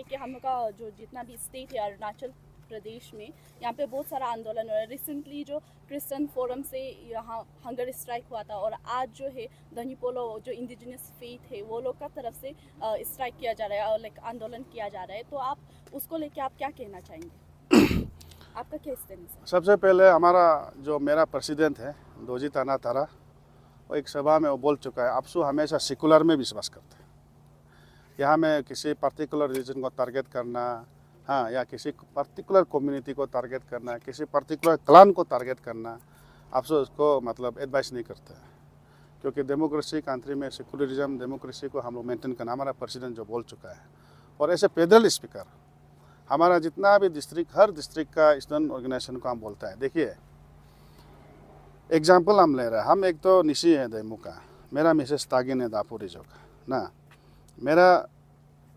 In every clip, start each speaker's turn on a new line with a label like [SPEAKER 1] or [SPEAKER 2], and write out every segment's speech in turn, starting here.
[SPEAKER 1] लेके हम लोग का जो जितना भी स्टेट है अरुणाचल प्रदेश में, यहाँ पे बहुत सारा आंदोलन हो रहा है। रिसेंटली जो क्रिश्चियन फोरम से यहाँ हंगर स्ट्राइक हुआ था, और आज जो है धनीपोलो जो इंडिजिनस फेथ है वो लोग का तरफ से स्ट्राइक किया जा रहा है और लाइक आंदोलन किया जा रहा है। तो आप उसको लेके आप क्या कहना चाहेंगे? आपका क्या स्टैंड है?
[SPEAKER 2] सबसे पहले हमारा जो मेरा प्रेसिडेंट है दोजी ताना तारा, वो एक सभा में वो बोल चुका है, आपसू हमेशा सेकुलर में विश्वास करते हैं। यहाँ में किसी पर्टिकुलर रिलीजन को टारगेट करना, हाँ, या किसी पर्टिकुलर कम्युनिटी को टारगेट करना, किसी पर्टिकुलर क्लान को टारगेट करना, आपसू उसको मतलब एडवाइस नहीं करता है। क्योंकि डेमोक्रेसी कंट्री में सेकुलरिज्म डेमोक्रेसी को हम लोग मेंटेन करना, हमारा प्रेसिडेंट जो बोल चुका है। और ऐसे फेडरल स्पीकर हमारा जितना भी डिस्ट्रिक्ट, हर डिस्ट्रिक्ट का स्टूडेंट ऑर्गेनाइजेशन को हम बोलता है। देखिए एग्जाम्पल हम ले रहे हैं, हम एक तो निशी है देमू का, मेरा मिसेस तागिन है दापुरी जो का ना, मेरा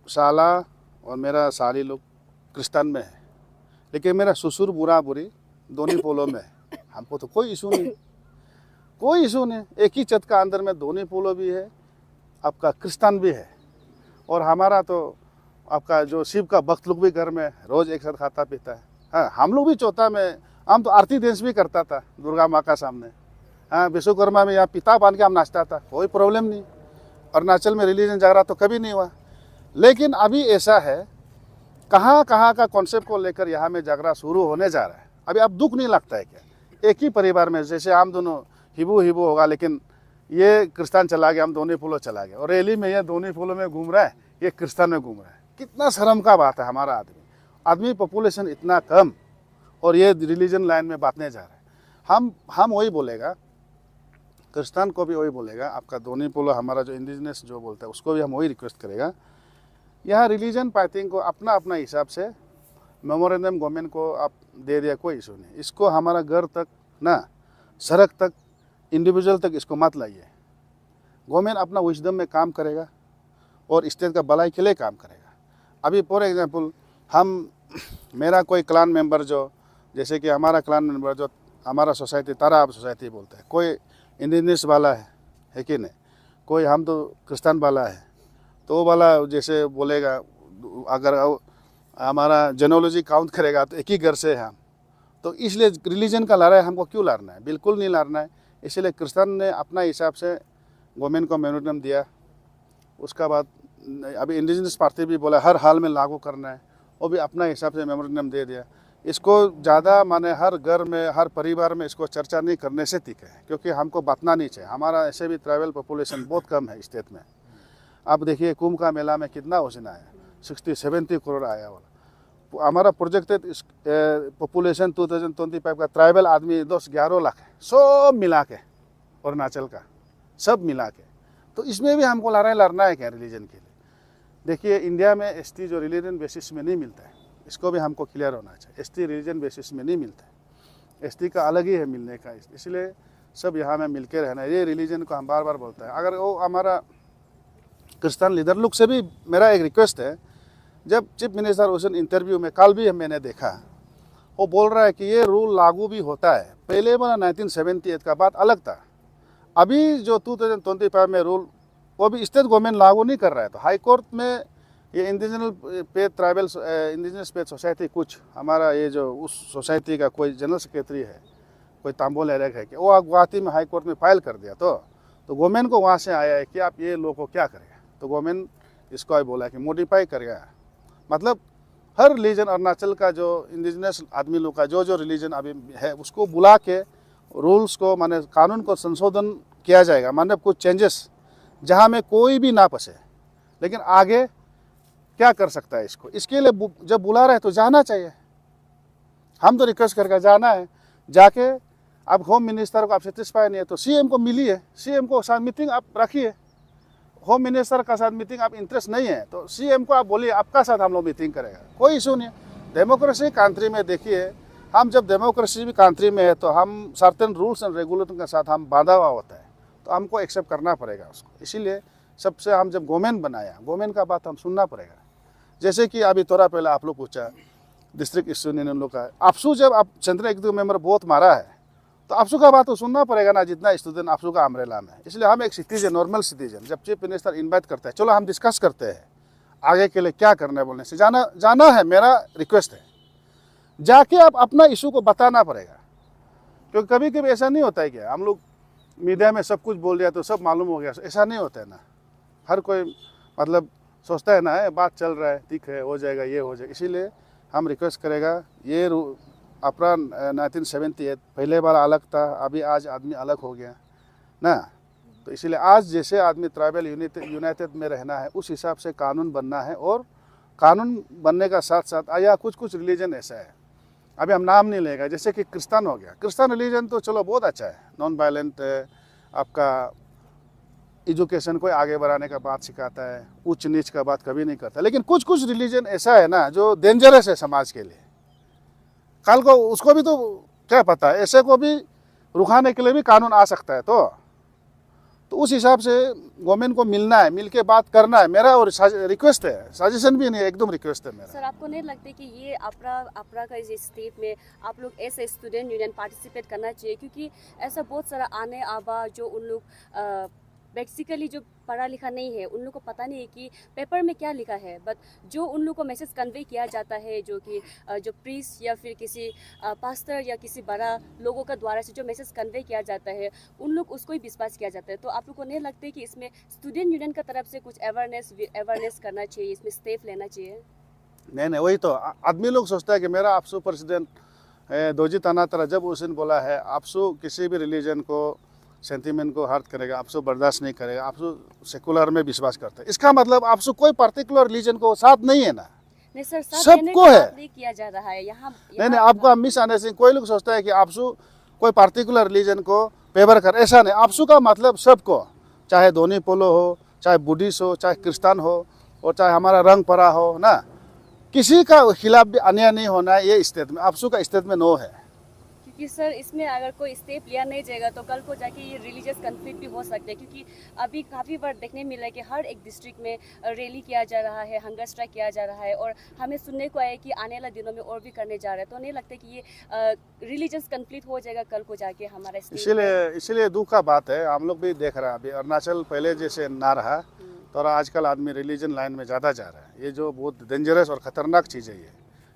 [SPEAKER 2] साला और मेरा साली लोग क्रिस्तान में है, लेकिन मेरा ससुर बुरा बुरी दोनों पोलों में है। हमको तो कोई इशू नहीं, कोई इशू नहीं। एक ही छत का अंदर में दोनों पोलो भी है, आपका क्रिस्तान भी है, और हमारा तो आपका जो शिव का भक्त लोग भी घर में रोज़ एक साथ खाता पीता है। हाँ, हम लोग भी चौथा में हम तो आरती देश भी करता था दुर्गा माँ का सामने। हाँ, विश्वकर्मा में यहाँ पिता बांध के हम नाचता था, कोई प्रॉब्लम नहीं। अरुणाचल में रिलीजन जागरा तो कभी नहीं हुआ। लेकिन अभी ऐसा है, कहाँ कहाँ का कॉन्सेप्ट को लेकर यहाँ में जागरा शुरू होने जा रहा है। अभी अब दुख नहीं लगता है क्या? एक ही परिवार में जैसे हम दोनों हिबू हिबू होगा, लेकिन ये क्रिस्तान चला गया, हम दोनों फूलों चला गया, और रैली में ये दोनों फूलों में घूम रहा है, ये क्रिस्तान में घूम रहा है। कितना शर्म का बात है। हमारा आदमी पॉपुलेशन इतना कम, और ये रिलीजन लाइन में बांटने जा रहे हैं। हम वही बोलेगा, क्रिस्तान को भी वही बोलेगा, आपका दोनों पोलो हमारा जो इंडिजिनस जो बोलता है उसको भी हम वही रिक्वेस्ट करेगा। यहाँ रिलीजन पार्टिंग को अपना अपना हिसाब से मेमोरेंडम गवर्नमेंट को आप दे दिया, कोई इशू नहीं। इसको हमारा घर तक ना, सड़क तक, इंडिविजुअल तक इसको मत लाइए। गवर्नमेंट अपना विजडम में काम करेगा और स्टेट का भलाई के लिए काम करेगा। अभी फॉर एग्जांपल मेरा कोई क्लान मेंबर जो, जैसे कि हमारा क्लान मेंबर जो हमारा सोसाइटी तारा सोसाइटी बोलता है, कोई इंडिजिनस वाला है कि नहीं, कोई हम तो क्रिस्तान वाला है, तो वो वाला जैसे बोलेगा, अगर हमारा जेनोलॉजी काउंट करेगा तो एक ही घर से है हम, तो इसलिए रिलीजन का लड़ाई हमको क्यों लड़ना है? बिल्कुल नहीं लड़ना है। इसलिए क्रिस्तान ने अपना हिसाब से गवर्नमेंट को मेमोरेंडम दिया। उसका बाद अभी इंडिजिनस पार्टी भी बोला हर हाल में लागू करना है, वो भी अपना हिसाब से मेमोरेंडम दे दिया। इसको ज़्यादा माने हर घर में, हर परिवार में इसको चर्चा नहीं करने से ठीक है, क्योंकि हमको बांटना नहीं चाहिए। हमारा ऐसे भी ट्राइबल पॉपुलेशन बहुत कम है स्टेट में। अब देखिए कुंभ का मेला में कितना वजन आया, 60-70 करोड़ आया वाला। हमारा प्रोजेक्टेड पॉपुलेशन 2025 का ट्राइबल आदमी 10-11 लाख है, सब मिला के, अरुणाचल का सब मिला के। तो इसमें भी हमको लड़ाई लड़ना है क्या रिलीजन के लिए? देखिए इंडिया में एसटी जो रिलीजन बेसिस में नहीं मिलता है, इसको भी हमको क्लियर होना चाहिए। एसटी रिलीजन बेसिस में नहीं मिलता है, एसटी का अलग ही है मिलने का। इसलिए सब यहाँ में मिल के रहना है। ये रिलीजन को हम बार बार बोलते हैं। अगर वो हमारा क्रिस्तान लीडर लोग से भी मेरा एक रिक्वेस्ट है, जब चीफ मिनिस्टर उस इंटरव्यू में कल भी मैंने देखा, वो बोल रहा है कि ये रूल लागू भी होता है। पहले वाला 1978 का बात अलग था, अभी जो 2025 में रूल, वो भी स्टेट गवर्नमेंट लागू नहीं कर रहा है। तो हाई कोर्ट में ये इंडिजिनस पे सोसाइटी, कुछ हमारा ये जो उस सोसाइटी का कोई जनरल सेक्रेटरी है, कोई तांबोल एरेक है कि वो गुवाहाटी में हाई कोर्ट में फाइल कर दिया। तो गवर्नमेंट को वहाँ से आया है कि आप ये लोग को क्या करेगा, तो गवर्नमेंट इसको बोला कि मॉडिफाई करेगा। मतलब हर रिलीजन अरुणाचल का जो इंडिजिनस आदमी लोग का जो रिलीजन अभी है उसको बुला के रूल्स को माने कानून को संशोधन किया जाएगा, मतलब कुछ चेंजेस जहाँ में कोई भी ना फंसे। लेकिन आगे क्या कर सकता है इसको, इसके लिए जब बुला रहे तो जाना चाहिए। हम तो रिक्वेस्ट करके जाना है, जाके अब होम मिनिस्टर को आप सेटिस्फाई नहीं है तो सीएम को मिलिए, सीएम को साथ मीटिंग आप रखिए। होम मिनिस्टर का साथ मीटिंग आप इंटरेस्ट नहीं है तो सीएम को आप बोलिए आपका साथ हम लोग मीटिंग करेगा, कोई इशू नहीं है। डेमोक्रेसी कंट्री में देखिए, हम जब डेमोक्रेसी भी कंट्री में है तो हम सर्टेन रूल्स एंड रेगुलेशन के साथ हम बांधा हुआ होता है, तो हमको एक्सेप्ट करना पड़ेगा उसको। इसीलिए सबसे हम जब गवर्नमेंट बनाया, गवर्नमेंट का बात हम सुनना पड़ेगा। जैसे कि अभी थोड़ा पहले आप लोग पूछा डिस्ट्रिक्ट यूनियन लोग का, आपसू जब आप सेंट्रल एग्जीक्यूटिव मेंबर बहुत मारा है तो आपसू का बात तो सुनना पड़ेगा ना, जितना स्टूडेंट आपसू का अम्ब्रेला में है। इसलिए हम एक सिटीजन, नॉर्मल सिटीजन, जब चीफ मिनिस्टर इन्वाइट करते हैं, चलो हम डिस्कस करते हैं, आगे के लिए क्या करना है बोलने से जाना है, मेरा रिक्वेस्ट है। जाके आप अपना इशू को बताना पड़ेगा, क्योंकि कभी कभी ऐसा नहीं होता है कि हम लोग मीडिया में सब कुछ बोल दिया तो सब मालूम हो गया, ऐसा नहीं होता है ना। हर कोई मतलब सोचता है ना, बात चल रहा है, ठीक है, हो जाएगा, ये हो जाएगा। इसीलिए हम रिक्वेस्ट करेगा, ये अपना 1978 पहले बार अलग था, अभी आज आदमी अलग हो गया ना। तो इसीलिए आज जैसे आदमी ट्राइबल यूनाइटेड में रहना है, उस हिसाब से कानून बनना है। और कानून बनने का साथ साथ या कुछ रिलीजन ऐसा है, अभी हम नाम नहीं लेगा, जैसे कि क्रिश्चियन हो गया। क्रिश्चियन रिलीजन तो चलो बहुत अच्छा है, नॉन वायलेंट है, आपका एजुकेशन को आगे बढ़ाने का बात सिखाता है, उच्च नीच का बात कभी नहीं करता। लेकिन कुछ रिलीजन ऐसा है ना जो डेंजरस है समाज के लिए। कल को उसको भी तो क्या पता है, ऐसे को भी रुकाने के लिए भी कानून आ सकता है। तो उस हिसाब से गवर्नमेंट को मिलना है, मिल के बात करना है मेरा। और रिक्वेस्ट है, सजेशन भी नहीं, एकदम रिक्वेस्ट है मेरा।
[SPEAKER 3] सर, आपको नहीं लगता कि ये अपरा का इस स्टेट में आप लोग ऐसे स्टूडेंट यूनियन पार्टिसिपेट करना चाहिए? क्योंकि ऐसा बहुत सारा आने आबा जो उन लोग बेसिकली जो पढ़ा लिखा नहीं है, उन लोग को पता नहीं है कि पेपर में क्या लिखा है, बट जो उन लोग को मैसेज कन्वे किया जाता है, जो कि जो प्रीस्ट या फिर किसी पास्टर या किसी बड़ा लोगों का द्वारा से जो मैसेज कन्वे किया जाता है, उन लोग उसको ही विश्वास किया जाता है। तो आप लोग को नहीं लगता है कि इसमें स्टूडेंट यूनियन का तरफ से कुछ अवेयरनेस करना चाहिए, इसमें स्टेप लेना चाहिए?
[SPEAKER 2] नहीं, वही तो आदमी लोग सोचता है कि मेरा आपसू प्रेसिडेंट दोजी ताना तरह जब उस दिन बोला है, आपसू किसी भी रिलीजन को सेंटीमेंट को हर्ट करेगा, आपसो बर्दाश्त नहीं करेगा, आपसो सेकुलर में विश्वास करता है। इसका मतलब आपसो कोई पर्टिकुलर रिलीजन को साथ नहीं है ना।
[SPEAKER 3] नहीं सर,
[SPEAKER 2] सबको है,
[SPEAKER 3] नहीं किया जा रहा है यहाँ।
[SPEAKER 2] नहीं, आपको मिसअंडरस्टैंडिंग। कोई लोग सोचता है कि आपसो कोई पर्टिकुलर रिलीजन को फेवर कर, ऐसा नहीं। आपसो का मतलब सबको, चाहे दोनी पोलो हो, चाहे बुद्धिस्ट हो, चाहे क्रिश्चियन हो, और चाहे हमारा रंग परा हो ना, किसी का खिलाफ भी अन्याय नहीं होना है। ये स्टेट में आपसो का स्टेट में नो है।
[SPEAKER 3] क्योंकि सर इसमें अगर कोई स्टेप लिया नहीं जाएगा तो कल को जाके ये रिलीजियस कन्फ्लिक्ट भी हो सकता है। क्योंकि अभी काफ़ी बार देखने मिला है कि हर एक डिस्ट्रिक्ट में रैली किया जा रहा है, हंगर स्ट्राइक किया जा रहा है, और हमें सुनने को आया कि आने वाले दिनों में और भी करने जा रहे हैं। तो नहीं लगता कि ये रिलीजियस कन्फ्लिक्ट हो जाएगा कल को जाके हमारा स्टेट?
[SPEAKER 2] इसीलिए दुख का बात है। हम लोग भी देख रहे हैं, अभी अरुणाचल पहले जैसे ना रहा, तो आजकल आदमी रिलीजन लाइन में ज़्यादा जा रहा है। ये जो बहुत डेंजरस और ख़तरनाक चीज़ है ये।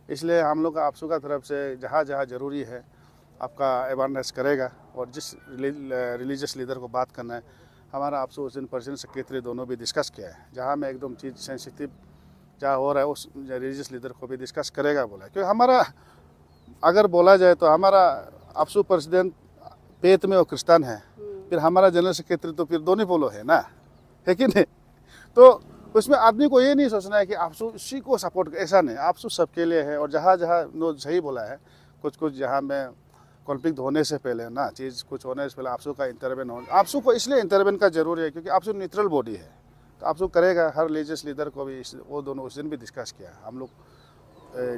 [SPEAKER 2] इसलिए हम लोग आपसू का तरफ से जहाँ जहाँ ज़रूरी है आपका अवेयरनेस करेगा। और जिस रिलीजियस लीडर को बात करना है, हमारा आपसू उस दिन प्रेसिडेंट सेक्रेटरी दोनों भी डिस्कस किया है। जहाँ में एकदम चीज़ सेंसिटिव जहाँ हो रहा है उस रिलीजियस लीडर को भी डिस्कस करेगा बोला। क्योंकि हमारा अगर बोला जाए तो हमारा आपसू प्रेसिडेंट पेट में वो क्रिश्चियन है, फिर हमारा जनरल सेक्रेटरी तो फिर दोनों पोलो है ना, है कि नहीं? तो उसमें आदमी को ये नहीं सोचना है कि आपसू इसी को सपोर्ट, ऐसा नहीं। आपसू सबके लिए है। और जहाँ जहाँ नो सही बोला है, कुछ जहाँ में कॉन्फ्लिक्ट होने से पहले ना, चीज़ कुछ होने से पहले आपसू का इंटरवेन हो। आपसू को इसलिए इंटरवेन का जरूरी है क्योंकि आपसू न्यूट्रल बॉडी है। तो आपसू करेगा। हर रिलीजियस लीडर को भी वो दोनों उस दिन भी डिस्कस किया। हम लोग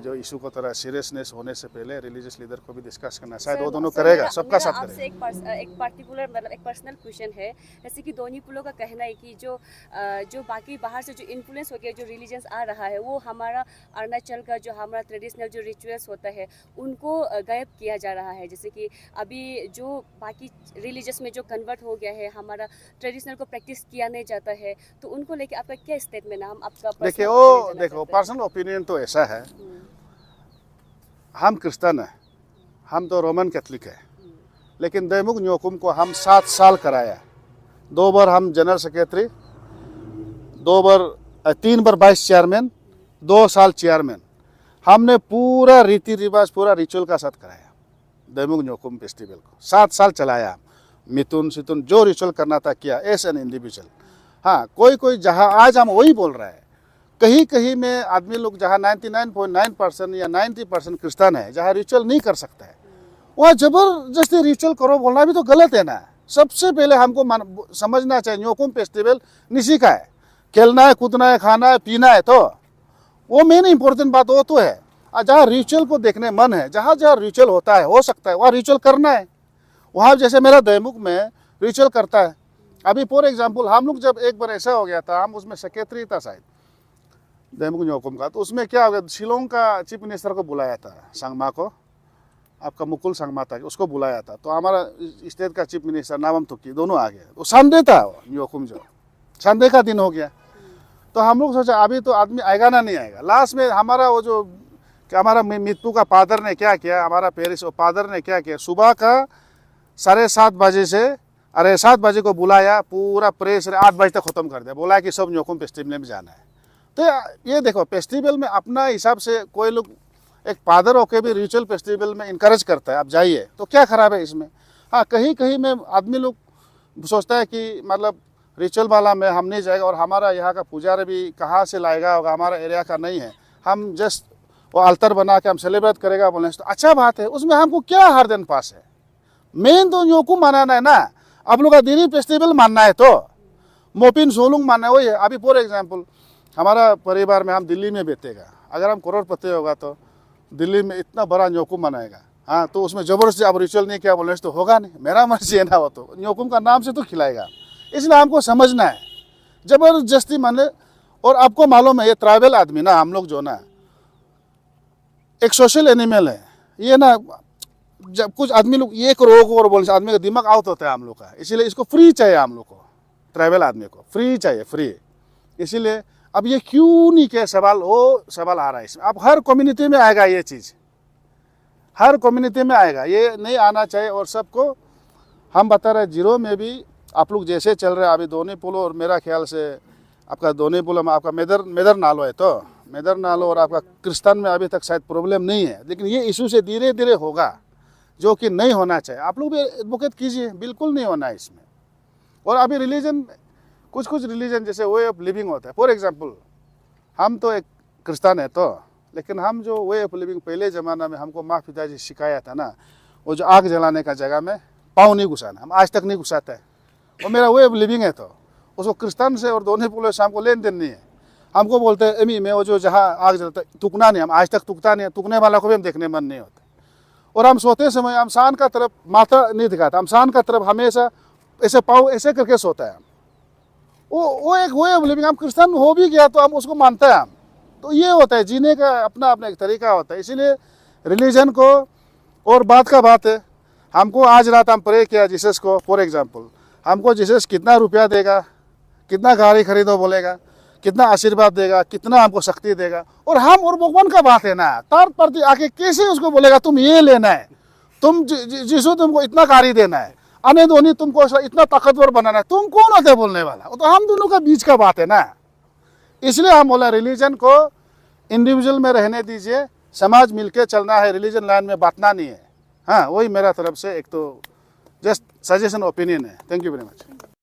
[SPEAKER 2] जो इशू को तरह सीरियसनेस होने से पहले रिलीजियस लीडर को भी डिस्कस करना, शायद वो दोनों करेगा, सबका साथ करेगा।
[SPEAKER 3] आपसे एक पार्टिकुलर मतलब एक पर्सनल क्वेश्चन है। जैसे कि दोनी पुलों का कहना है कि जो बाकी बाहर से जो इन्फ्लुएंस हो गया, जो रिलीजन्स आ रहा है, वो हमारा अरुणाचल का जो हमारा ट्रेडिशनल जो रिचुअल्स होता है उनको गायब किया जा रहा है। जैसे कि अभी जो बाकी रिलीजियस में जो कन्वर्ट हो गया है, हमारा ट्रेडिशनल को प्रैक्टिस किया नहीं जाता है, तो उनको लेके आपका क्या स्टेटमेंट है? हम आपका
[SPEAKER 2] देखो पर्सनल ओपिनियन तो ऐसा है, हम क्रिश्चियन हैं, हम तो रोमन कैथलिक है, लेकिन दैमुक न्योकुम को हम 7 साल कराया। 2 बार हम जनरल सेक्रेटरी, 3 बार वाइस चेयरमैन, 2 साल चेयरमैन। हमने पूरा रीति रिवाज, पूरा रिचुअल का साथ कराया दैमुक न्योकुम फेस्टिवल को। 7 साल चलाया। मिथुन सितुन जो रिचुअल करना था किया एज एन इंडिविजुअल। हाँ, कोई जहाँ आज हम वही बोल रहे हैं, कहीं कहीं में आदमी लोग जहाँ 99.9% या 90% क्रिश्चियन है, जहाँ रिचुअल नहीं कर सकता है, वहाँ जबरदस्ती रिचुअल करो बोलना भी तो गलत है ना। सबसे पहले हमको समझना चाहिए न्योकुम फेस्टिवल निशी का है। खेलना है, कूदना है, खाना है, पीना है, तो वो मेन इंपॉर्टेंट बात वो तो है। जहाँ रिचुअल को देखने मन है, जहाँ जहाँ रिचुअल होता है, हो सकता है वहाँ रिचुअल करना है। वहाँ जैसे मेरा दैमुक में रिचुअल करता है। अभी फॉर एग्जाम्पल हम लोग जब एक बार ऐसा हो गया था, हम उसमें सेक्रेटरी था शायद दैमुक न्योकुम का, तो उसमें क्या हो गया, शिलोंग का चीफ मिनिस्टर को बुलाया था, सांगमा को, आपका मुकुल सांगमा था, उसको बुलाया था। तो हमारा स्टेट का चीफ मिनिस्टर नावम तुकी दोनों आ गए। तो संडे था न्योकुम, जो संडे का दिन हो गया। तो हम लोग सोचा अभी तो आदमी आएगा ना, नहीं आएगा। लास्ट में हमारा वो जो कि हमारा मित्तू का फादर ने क्या किया, हमारा पेरिस फादर ने क्या किया, सुबह का 7:30 बजे से 7:30 बजे को बुलाया, पूरा प्रेस 8 बजे तक ख़त्म कर दिया, बोला कि सब न्योकुम फेस्टिवल में जाना है। तो ये देखो, फेस्टिवल में अपना हिसाब से कोई लोग एक फादर होके भी रिचुअल फेस्टिवल में इनकरेज करता है, आप जाइए, तो क्या ख़राब है इसमें। हाँ, कहीं कहीं में आदमी लोग सोचता है कि मतलब रिचुअल वाला में हम नहीं जाएगा, और हमारा यहाँ का पुजारी भी कहाँ से लाएगा होगा, हमारा एरिया का नहीं है, हम जस्ट वो अल्तर बना के हम सेलिब्रेट करेगा बोले तो अच्छा बात है, उसमें हमको क्या हर दिन पास है। मेन तो न्योकुम मनाना है ना, आप लोग का दिनी फेस्टिवल मानना है तो मोपिन सोलुंग मानना है, वही है। अभी फॉर एग्जाम्पल हमारा परिवार में हम दिल्ली में बैठेगा, अगर हम करोड़पति होगा तो दिल्ली में इतना बड़ा न्योकुम मनाएगा, हाँ, तो उसमें ज़बरदस्ती अब रिचुअल नहीं किया बोले तो होगा नहीं, मेरा मर्जी है ना, वो तो न्योकुम का नाम से तो खिलाएगा। इसलिए हमको समझना है, ज़बरदस्ती माने। और आपको मालूम है ये ट्राइबल आदमी ना, हम लोग जो ना एक सोशल एनिमल है ये ना। जब कुछ आदमी लोग ये रोग और बोलने से आदमी का दिमाग आउट होता है हम लोग का, इसीलिए इसको फ्री चाहिए, हम लोग को ट्राइबल आदमी को फ्री चाहिए, फ्री। इसीलिए अब ये क्यों नहीं किया सवाल, वो सवाल आ रहा है इसमें। अब हर कम्युनिटी में आएगा ये चीज़, हर कम्युनिटी में आएगा, ये नहीं आना चाहिए। और सबको हम बता रहे जीरो में भी आप लोग जैसे चल रहे हैं अभी दोनी पुलो, और मेरा ख्याल से आपका दोनी पुलो में आपका मेदर नालो है, तो मेदर नालो और आपका क्रिस्तान में अभी तक शायद प्रॉब्लम नहीं है, लेकिन ये इशू से धीरे धीरे होगा, जो कि नहीं होना चाहिए। आप लोग भी एडवोकेट कीजिए, बिल्कुल नहीं होना है इसमें। और अभी रिलीजन, कुछ रिलीजन जैसे वे ऑफ लिविंग होता है, फॉर एग्जांपल हम तो एक क्रिस्तान है तो, लेकिन हम जो वे ऑफ लिविंग पहले ज़माना में हमको माँ पिताजी सिखाया था ना, वो जो आग जलाने का जगह में पाँव नहीं घुसाना, हम आज तक नहीं घुसाते हैं, वो मेरा वे ऑफ लिविंग है। तो उसको क्रिस्तान से और दोनों पुलिस से हमको लेन देन नहीं है। हमको बोलते हैं एमी में वो जो जहाँ आग जलता है तुकना नहीं, हम आज तक तुकता नहीं है, तुकने वाला को भी हम देखने मन नहीं होता। और हम सोते समय हम शान का तरफ माथा नहीं दिखाता, हम शान का तरफ हमेशा ऐसे पाँव ऐसे करके सोता है। वो एक वे ऑफ लिविंग, हम क्रिस्तान हो भी गया तो हम उसको मानते हैं हम। तो ये होता है जीने का अपना अपना एक तरीका होता है। इसीलिए रिलीजन को, और बात का बात है, हमको आज रात हम प्रे किया जीसस को, फॉर एग्जांपल हमको जीसस कितना रुपया देगा, कितना गाड़ी खरीदो बोलेगा, कितना आशीर्वाद देगा, कितना हमको शक्ति देगा, और हम और भगवान का बात है ना, थर्ड पार्टी आके कैसे उसको बोलेगा तुम ये लेना है, तुम जीसू तुमको इतना गाड़ी देना है, अने धोनी तुमको इतना ताकतवर बनाना है, तुम कौन होते बोलने वाला। वो तो हम दोनों का बीच का बात है ना। इसलिए हम बोला रिलीजन को इंडिविजुअल में रहने दीजिए, समाज मिलके चलना है, रिलीजन लाइन में बांटना नहीं है। हाँ, वही मेरा तरफ से एक तो जस्ट सजेशन ओपिनियन है। Thank you very much.